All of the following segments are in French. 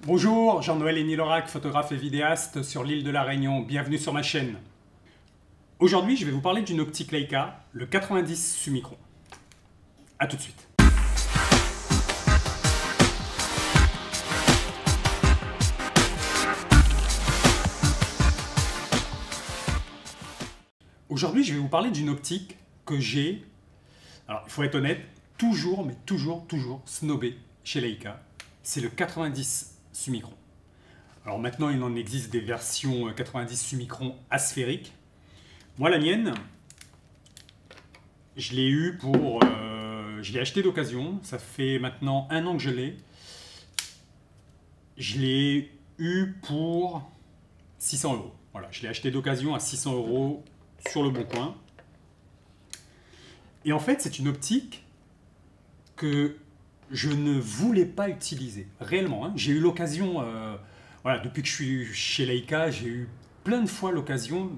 Bonjour, Jean-Noël Enilorac, photographe et vidéaste sur l'île de la Réunion. Bienvenue sur ma chaîne. Aujourd'hui, je vais vous parler d'une optique Leica, le 90 Summicron. A tout de suite. Aujourd'hui, je vais vous parler d'une optique que j'ai, alors il faut être honnête, toujours snobé chez Leica. C'est le 90 Summicron. Alors maintenant, il en existe des versions 90 Summicron asphériques. Moi, la mienne, je l'ai eu pour... je l'ai acheté d'occasion. Ça fait maintenant 1 an que je l'ai. Je l'ai eu pour 600 €. Voilà, je l'ai acheté d'occasion à 600 € sur le Bon Coin. Et en fait, c'est une optique que je ne voulais pas utiliser, réellement. Hein. J'ai eu l'occasion, voilà, depuis que je suis chez Leica, j'ai eu plein de fois l'occasion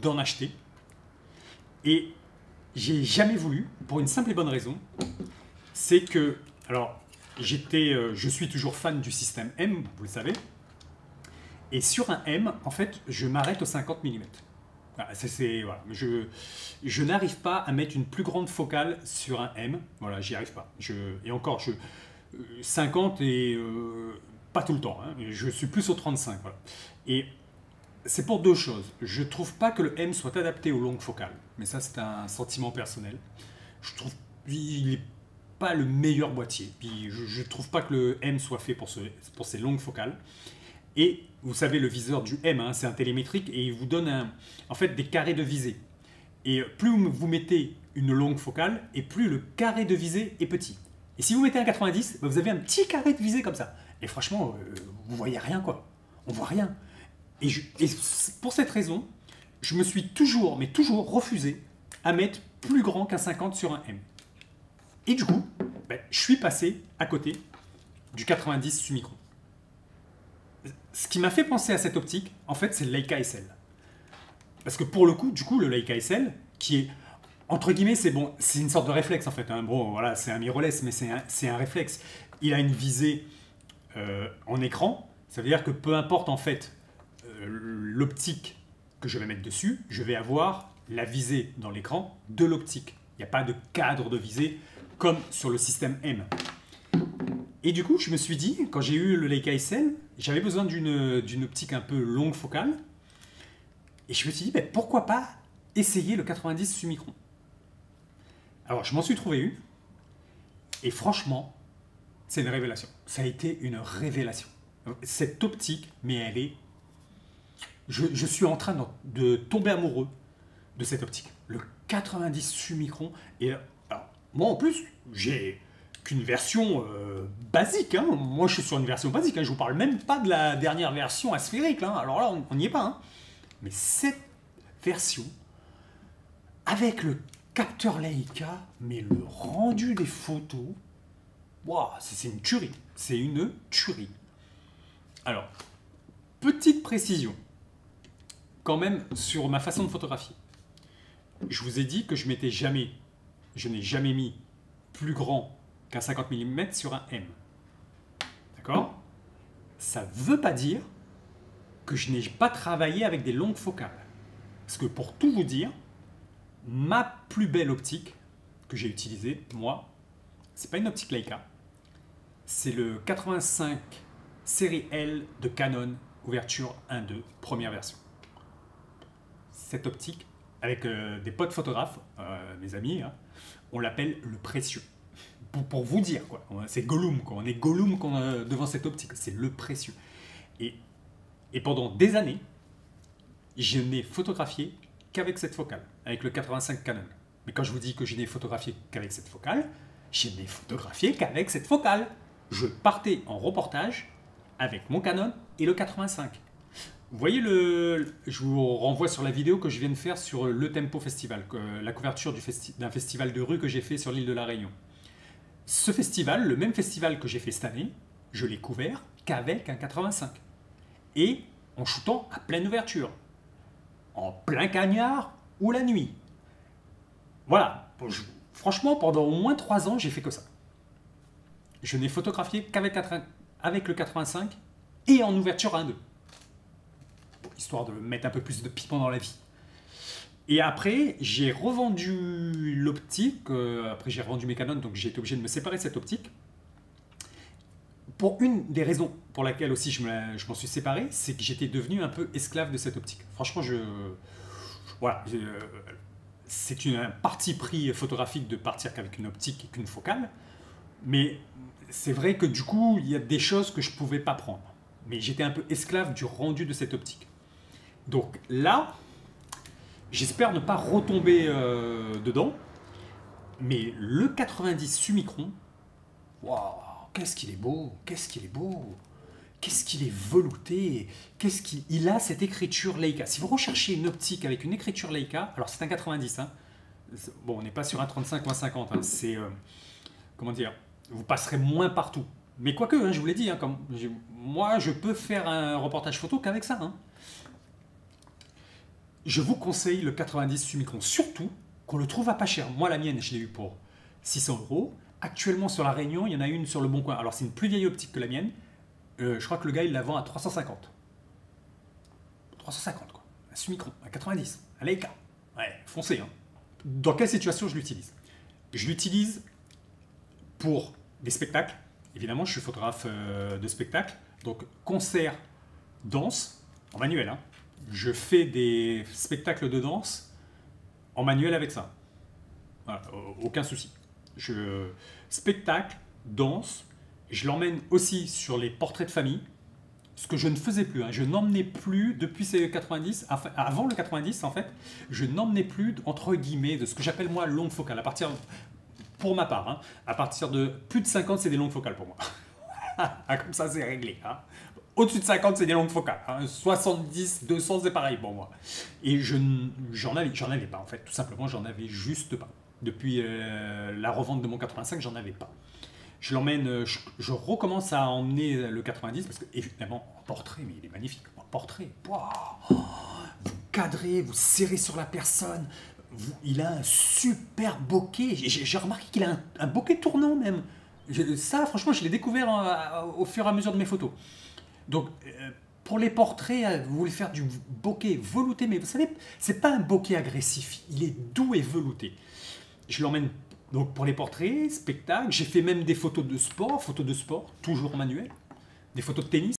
d'en acheter. Et j'ai jamais voulu, pour une simple et bonne raison, c'est que, alors, je suis toujours fan du système M, vous le savez, et sur un M, en fait, je m'arrête aux 50 mm. Voilà, voilà. Je n'arrive pas à mettre une plus grande focale sur un M. Voilà, j'y arrive pas. Et encore, 50 et pas tout le temps. Hein. Je suis plus au 35. Voilà. Et c'est pour deux choses. Je trouve pas que le M soit adapté aux longues focales. Mais ça, c'est un sentiment personnel. Je trouve qu'il n'est pas le meilleur boîtier. Puis je trouve pas que le M soit fait pour ces longues focales. Et vous savez, le viseur du M, hein, c'est un télémétrique et il vous donne en fait des carrés de visée. Et plus vous mettez une longue focale, et plus le carré de visée est petit. Et si vous mettez un 90, bah vous avez un petit carré de visée comme ça. Et franchement, vous voyez rien quoi. On voit rien. Et pour cette raison, je me suis toujours refusé à mettre plus grand qu'un 50 sur un M. Et du coup, je suis passé à côté du 90 Summicron. Ce qui m'a fait penser à cette optique, en fait, c'est le Leica SL. Parce que pour le coup, le Leica SL, qui est, entre guillemets, c'est une sorte de réflexe en fait. Hein. Bon, voilà, c'est un mirrorless, mais c'est un réflexe. Il a une visée en écran. Ça veut dire que peu importe en fait l'optique que je vais mettre dessus, je vais avoir la visée dans l'écran de l'optique. Il n'y a pas de cadre de visée comme sur le système M. Et du coup, je me suis dit, quand j'ai eu le Leica SL, j'avais besoin d'une optique un peu longue focale. Et je me suis dit, pourquoi pas essayer le 90 Summicron. Alors, je m'en suis trouvé une. Et franchement, c'est une révélation. Ça a été une révélation. Cette optique, mais elle est... Je suis en train de tomber amoureux de cette optique. Le 90 Summicron. Et alors, moi, en plus, j'ai... qu'une version basique. Hein. Moi, je suis sur une version basique. Hein. Je ne vous parle même pas de la dernière version asphérique. Hein. Alors là, on n'y est pas. Hein. Mais cette version, avec le capteur Leica, mais le rendu des photos, wow, c'est une tuerie. C'est une tuerie. Alors, petite précision, quand même, sur ma façon de photographier. Je vous ai dit que je n'ai jamais mis plus grand qu'un 50 mm sur un M. D'accord? Ça ne veut pas dire que je n'ai pas travaillé avec des longues focales. Parce que pour tout vous dire, ma plus belle optique que j'ai utilisée, moi, c'est pas une optique Leica, c'est le 85 série L de Canon, ouverture 1.2, première version. Cette optique, avec des potes photographes, mes amis, hein, on l'appelle le précieux. Pour vous dire, quoi. C'est Gollum, quoi. On est Gollum devant cette optique. C'est le précieux. Et pendant des années, je n'ai photographié qu'avec cette focale, avec le 85 Canon. Mais quand je vous dis que je n'ai photographié qu'avec cette focale, je n'ai photographié qu'avec cette focale. Je partais en reportage avec mon Canon et le 85. Vous voyez, je vous renvoie sur la vidéo que je viens de faire sur le Tempo Festival, la couverture d'un festival de rue que j'ai fait sur l'île de la Réunion. Ce festival, le même festival que j'ai fait cette année, je l'ai couvert qu'avec un 85. Et en shootant à pleine ouverture, en plein cagnard ou la nuit. Voilà, franchement, pendant au moins 3 ans, j'ai fait que ça. Je n'ai photographié qu'avec le 85 et en ouverture 1.2. Bon, histoire de mettre un peu plus de piment dans la vie. Et après, j'ai revendu l'optique. Après, j'ai revendu mes Canon, donc j'ai été obligé de me séparer de cette optique. Pour une des raisons pour laquelle aussi je m'en suis séparé, c'est que j'étais devenu un peu esclave de cette optique. Franchement, voilà, c'est un parti pris photographique de partir qu'avec une optique et qu'une focale. Mais c'est vrai que du coup, il y a des choses que je ne pouvais pas prendre. Mais j'étais un peu esclave du rendu de cette optique. Donc là, j'espère ne pas retomber dedans. Mais le 90 Summicron, waouh, qu'est-ce qu'il est beau, qu'est-ce qu'il est beau, qu'est-ce qu'il est velouté, il a cette écriture Leica. Si vous recherchez une optique avec une écriture Leica, alors c'est un 90, hein. Bon, on n'est pas sur un 35 ou un 50, hein. C'est, comment dire, vous passerez moins partout. Mais quoique, hein, je vous l'ai dit, hein, moi je peux faire un reportage photo qu'avec ça. Hein. Je vous conseille le 90 Summicron, surtout qu'on le trouve à pas cher. Moi, la mienne, je l'ai eu pour 600 €. Actuellement, sur La Réunion, il y en a une sur le Bon Coin. Alors, c'est une plus vieille optique que la mienne. Je crois que le gars, il la vend à 350. 350, quoi. Un Summicron, un 90, un Leica. Ouais, foncez. Hein. Dans quelle situation je l'utilise? Je l'utilise pour des spectacles. Évidemment, je suis photographe de spectacle. Donc, concert, danse, en manuel. Hein. Je fais des spectacles de danse en manuel avec ça. Voilà, aucun souci. Spectacle, danse, je l'emmène aussi sur les portraits de famille, ce que je ne faisais plus. Hein. Je n'emmenais plus, depuis ces 90, enfin, avant le 90 en fait, je n'emmenais plus, entre guillemets, de ce que j'appelle moi longue focale. Pour ma part, hein, à partir de plus de 50, c'est des longues focales pour moi. Comme ça, c'est réglé. Hein. Au-dessus de 50, c'est des longues focales. Hein. 70, 200, c'est pareil pour moi. Et j'en avais pas, en fait. Tout simplement, j'en avais juste pas. Depuis la revente de mon 85, j'en avais pas. Je l'emmène, je recommence à emmener le 90, parce que, évidemment, en portrait, mais il est magnifique. En portrait, wow, vous cadrez, vous serrez sur la personne. Il a un super bokeh. J'ai remarqué qu'il a un bokeh tournant, même. Ça, franchement, je l'ai découvert au fur et à mesure de mes photos. Donc, pour les portraits, vous voulez faire du bokeh velouté, mais vous savez, c'est pas un bokeh agressif, il est doux et velouté. Je l'emmène donc pour les portraits, spectacles, j'ai fait même des photos de sport, toujours manuel, des photos de tennis.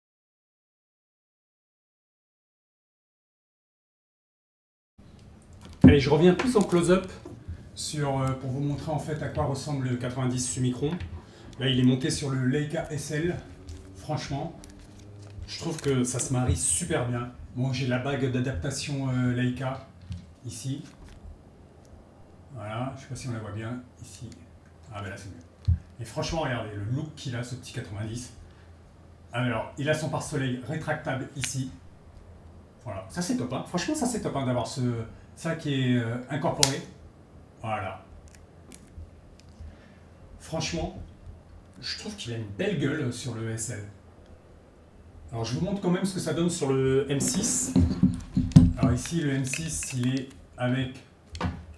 Allez, je reviens plus en close-up pour vous montrer en fait à quoi ressemble le 90 Summicron. Là, il est monté sur le Leica SL, franchement. Je trouve que ça se marie super bien. Bon, j'ai la bague d'adaptation Leica, ici. Voilà, je ne sais pas si on la voit bien, ici. Ah ben là c'est mieux. Et franchement, regardez le look qu'il a, ce petit 90. Alors, il a son pare-soleil rétractable ici. Voilà, ça c'est top, hein. Franchement ça c'est top hein, d'avoir ça qui est incorporé. Voilà. Franchement, je trouve qu'il a une belle gueule sur le SL. Alors je vous montre quand même ce que ça donne sur le M6. Alors ici le M6 il est avec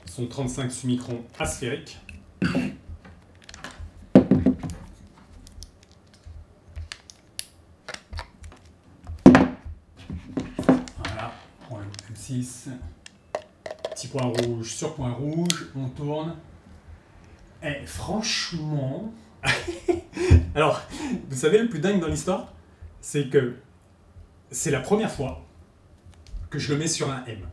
son 35 Summicron asphérique. Voilà, on le M6. Petit point rouge sur point rouge, on tourne. Et franchement... Alors, vous savez le plus dingue dans l'histoire, c'est que c'est la première fois que je le mets sur un M.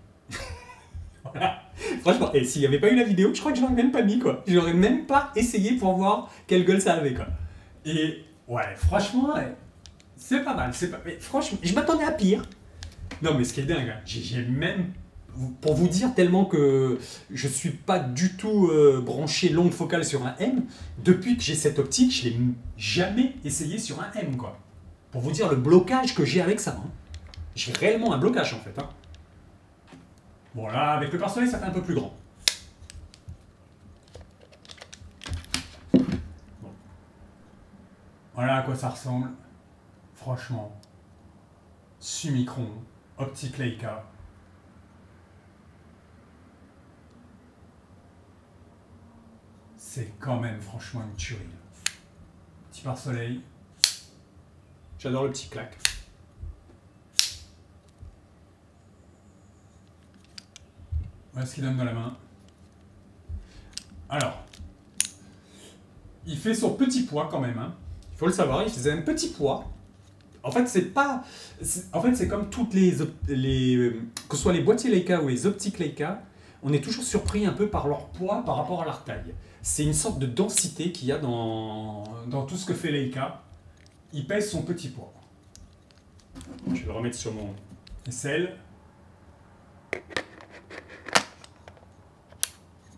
Voilà. Franchement, et s'il n'y avait pas eu la vidéo, je crois que je l'aurais même pas mis, quoi. J'aurais même pas essayé pour voir quelle gueule ça avait, quoi. Et ouais, franchement, ouais, c'est pas mal. Mais franchement, je m'attendais à pire. Non, mais ce qui est dingue, hein, j'ai même... Pour vous dire, tellement que je suis pas du tout branché longue focale sur un M, depuis que j'ai cette optique, je l'ai jamais essayé sur un M, quoi. Pour vous dire le blocage que j'ai avec ça. Hein. J'ai réellement un blocage, en fait. Hein. Bon, là, avec le pare-soleil, ça fait un peu plus grand. Bon. Voilà à quoi ça ressemble. Franchement. Summicron, optique Leica. C'est quand même franchement une tuerie. Petit pare-soleil. J'adore le petit clac. Voilà ce qu'il donne dans la main. Alors, il fait son petit poids quand même. Hein. Il faut le savoir, il faisait un petit poids. En fait, c'est comme toutes que ce soit les boîtiers Leica ou les optiques Leica, on est toujours surpris un peu par leur poids par rapport à leur taille. C'est une sorte de densité qu'il y a dans tout ce que fait Leica. Il pèse son petit poids. Je vais le remettre sur mon aisselle.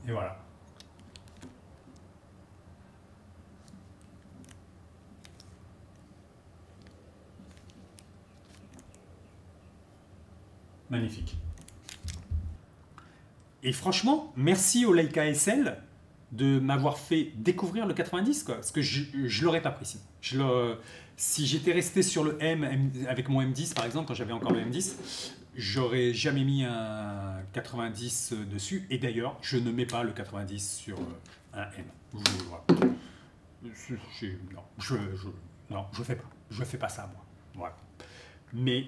Et voilà. Magnifique. Et franchement, merci au Leica SL de m'avoir fait découvrir le 90, quoi, parce que je ne l'aurais pas pris sinon. Si j'étais resté sur le avec mon M10 par exemple, quand j'avais encore le M10, j'aurais jamais mis un 90 dessus. Et d'ailleurs, je ne mets pas le 90 sur un M. Non, je fais pas. Je fais pas ça moi. Voilà. Mais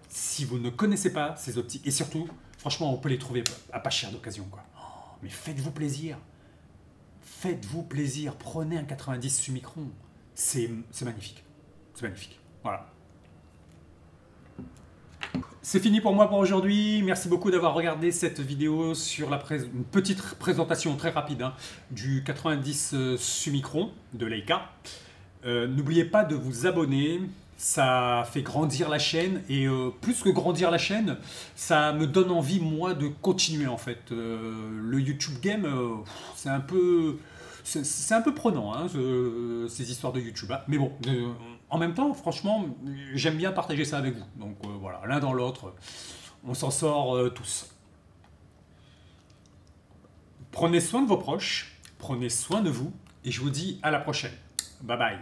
si vous ne connaissez pas ces optiques, et surtout, franchement, on peut les trouver à pas cher d'occasion, quoi. Mais faites-vous plaisir. Faites-vous plaisir. Prenez un 90 Summicron. C'est magnifique. C'est magnifique. Voilà. C'est fini pour moi pour aujourd'hui. Merci beaucoup d'avoir regardé cette vidéo sur une petite présentation très rapide hein, du 90 Summicron de Leica. N'oubliez pas de vous abonner. Ça fait grandir la chaîne et plus que grandir la chaîne, ça me donne envie moi de continuer en fait. Le YouTube game, c'est un peu prenant hein, ces histoires de YouTube. Hein. Mais bon, en même temps, franchement, j'aime bien partager ça avec vous. Donc voilà, l'un dans l'autre, on s'en sort tous. Prenez soin de vos proches, prenez soin de vous et je vous dis à la prochaine. Bye bye.